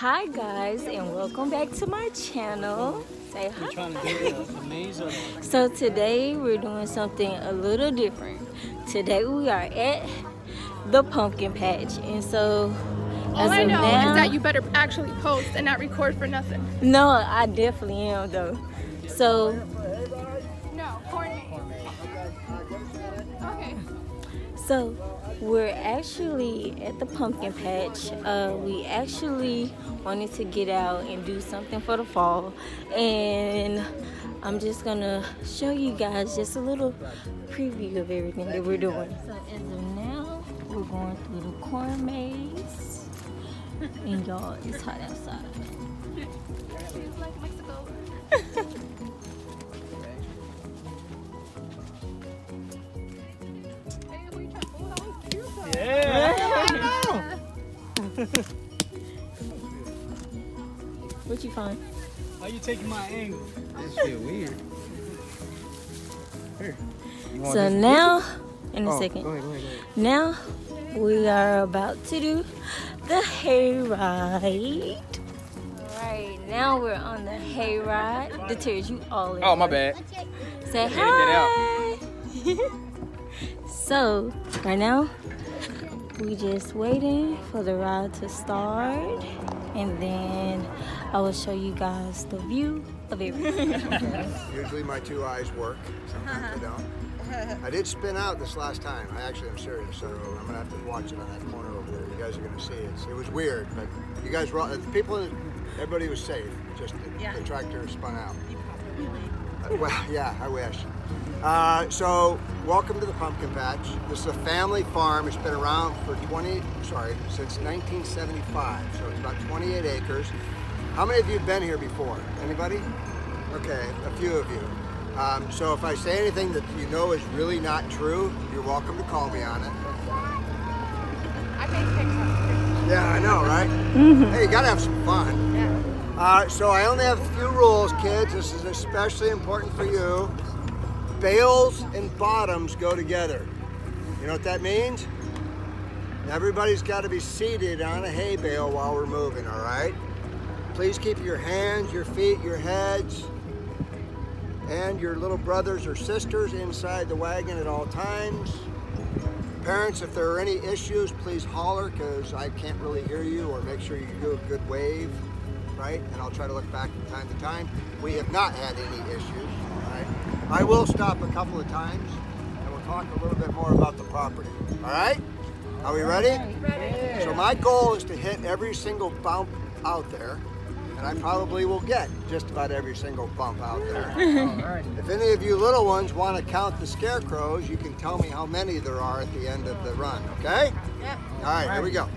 Hi guys, and welcome back to my channel. Say hi. We're trying to do a maze or So today we're doing something a little different. Today we are at the pumpkin patch, and so All as I of know now, is that you better actually post and not record for nothing. no, I definitely am though. So No, coordinate. Okay. So we're actually at the pumpkin patch. We actually wanted to get out and do something for the fall, and I'm just gonna show you guys just a little preview of everything that we're doing. So as of now, we're going through the corn maze, and y'all, it's hot outside. Feels like Mexico. Hey, we tried- oh, that was cute, though. yeah. What you find? How you taking my angle? This feel weird. Here. You want So this? now, in a Oh, second. Go ahead. Now we are about to do the hayride. Alright, now we're on the hayride. Deters you all in. Oh, my bad. Say Edit hi. So right now we just waiting for the ride to start, and then I will show you guys the view of everything. Usually my two eyes work, sometimes they don't. I did spin out this last time. I actually am serious, so I'm gonna have to watch it on that corner over there. You guys are gonna see it. It was weird, but you guys were all, the people, everybody was safe. Just the tractor spun out. Well, yeah, I wish. So welcome to the pumpkin patch. This is a family farm. It's been around for since 1975. So it's about 28 acres. How many of you have been here before? Anybody? Okay, a few of you. So if I say anything that you know is really not true, you're welcome to call me on it. I make TikToks. Yeah, I know, right? Hey, you gotta have some fun. So I only have a few rules, kids. This is especially important for you. Bales and bottoms go together. You know what that means? Everybody's got to be seated on a hay bale while we're moving, all right? Please keep your hands, your feet, your heads, and your little brothers or sisters inside the wagon at all times. Parents, if there are any issues, please holler, because I can't really hear you, or make sure you do a good wave, right? And I'll try to look back from time to time. We have not had any issues, right? I will stop a couple of times, and we'll talk a little bit more about the property, all right? Are we ready? Ready. So my goal is to hit every single bump out there, and I probably will get just about every single bump out there. If any of you little ones want to count the scarecrows, you can tell me how many there are at the end of the run, okay? Yeah. All right, here we go.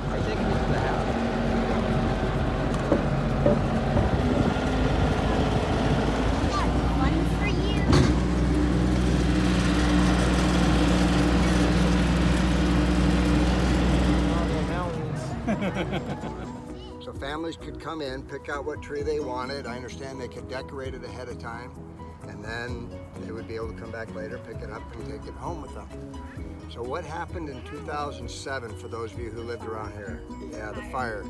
Are you taking this to the house? One for you. So families could come in, pick out what tree they wanted. I understand they could decorate it ahead of time, and then they would be able to come back later, pick it up, and take it home with them. So what happened in 2007 for those of you who lived around here? Yeah, the fire.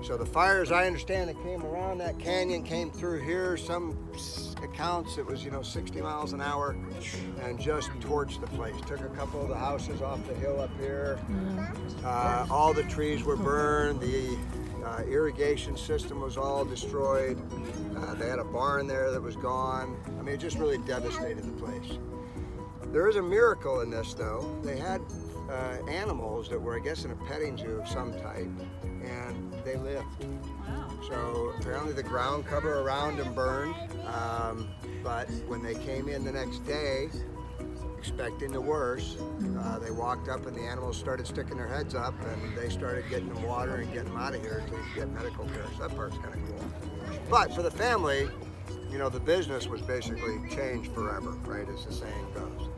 So the fire, as I understand it, came around that canyon, came through here. Some accounts it was 60 miles an hour, and just torched the place. Took a couple of the houses off the hill up here. All the trees were burned. The irrigation system was all destroyed. They had a barn there that was gone. I mean, it just really devastated the place. There is a miracle in this, though. They had animals that were, I guess, in a petting zoo of some type, and they lived. So apparently the ground cover around them burned, but when they came in the next day, expecting the worst, they walked up and the animals started sticking their heads up, and they started getting them water and getting them out of here to get medical care. So that part's kind of cool. But for the family, the business was basically changed forever, right, as the saying goes.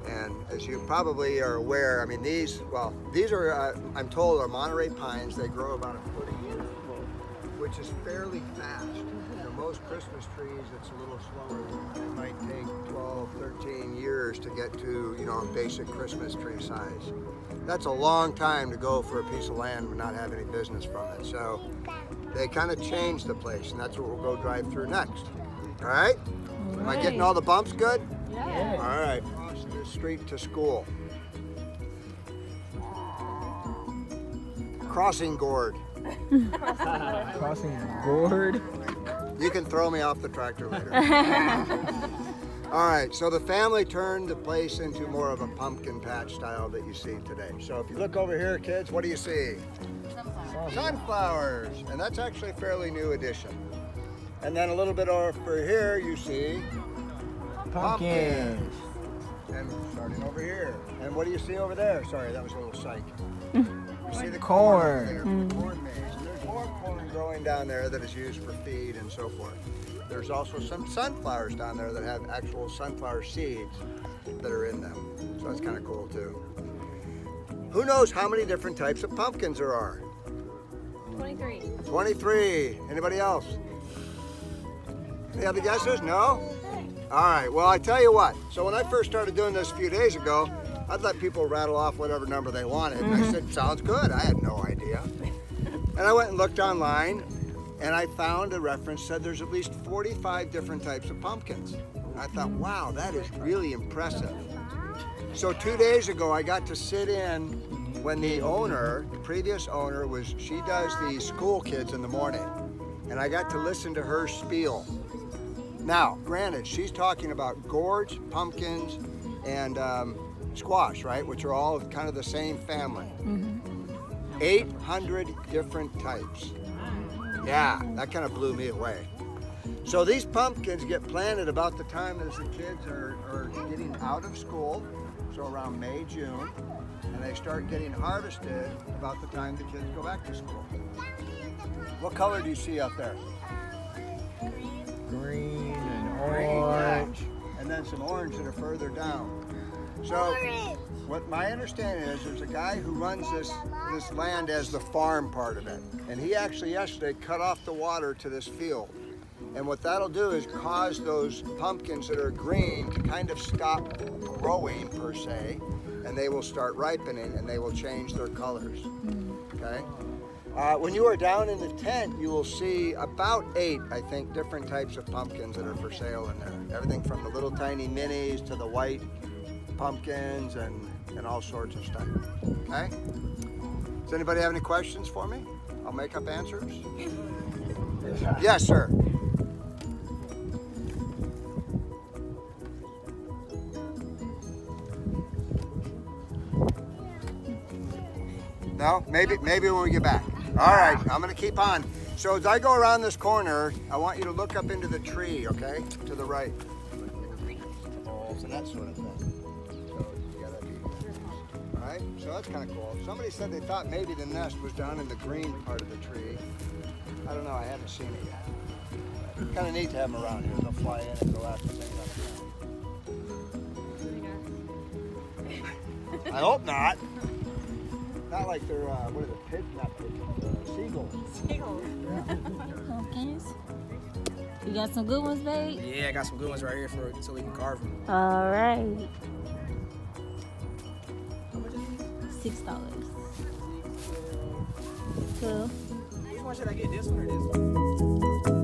And as you probably are aware, I mean, these are, I'm told, are Monterey pines. They grow about a foot a year, which is fairly fast. most Christmas trees, it's a little slower. It might take 12, 13 years to get to, you know, a basic Christmas tree size. That's a long time to go for a piece of land and not have any business from it. So they kind of changed the place, and that's what we'll go drive through next. All right? Am I getting all the bumps good? Yeah. All right. Across the street to school. Crossing gourd. Crossing gourd. You can throw me off the tractor later. All right, so the family turned the place into more of a pumpkin patch style that you see today. So if you look over here, kids, what do you see? Sunflowers. And that's actually a fairly new addition. And then a little bit over here, you see Pumpkins. And starting over here. And what do you see over there? Sorry, that was a little psych. You see the Corn. there, the corn maze. And there's more corn growing down there that is used for feed and so forth. There's also some sunflowers down there that have actual sunflower seeds that are in them. So that's kind of cool too. Who knows how many different types of pumpkins there are? 23. 23. Anybody else? Any other guesses? No? All right, well, I tell you what. So when I first started doing this a few days ago, I'd let people rattle off whatever number they wanted. And I said, sounds good. I had no idea. And I went and looked online, and I found a reference said there's at least 45 different types of pumpkins. And I thought, wow, that is really impressive. So 2 days ago, I got to sit in when the owner, the previous owner, she does the school kids in the morning. And I got to listen to her spiel. Now, granted, she's talking about gourds, pumpkins, and squash, right? Which are all kind of the same family. 800 different types. Yeah, that kind of blew me away. So these pumpkins get planted about the time as the kids are getting out of school, so around May, June, and they start getting harvested about the time the kids go back to school. What color do you see out there? Green and Green, orange. and then some orange that are further down. So what my understanding is, there's a guy who runs this land as the farm part of it. And he actually yesterday cut off the water to this field. And what that'll do is cause those pumpkins that are green to kind of stop growing per se, and they will start ripening and they will change their colors. Okay? When you are down in the tent, you will see about 8, I think, different types of pumpkins that are for sale in there. Everything from the little tiny minis to the white pumpkins and all sorts of stuff. Okay? Does anybody have any questions for me? I'll make up answers. Yes, sir. No? Maybe when we get back. All right, I'm gonna keep on. So as I go around this corner, I want you to look up into the tree, okay? To the right. Balls and that sort of thing. So you gotta be, all right? So that's kind of cool. Somebody said they thought maybe the nest was down in the green part of the tree. I don't know, I haven't seen it yet. Kind of neat to have them around here. They'll fly in and go out and things like that. I hope not. Not like they're, what are the pigeons? Not pigeons, seagulls. Seagulls. Pumpkins. You got some good ones, babe? Yeah, I got some good ones right here so we can carve them. All right. How much is it? $6. Cool. Which one should I get? This one or this one?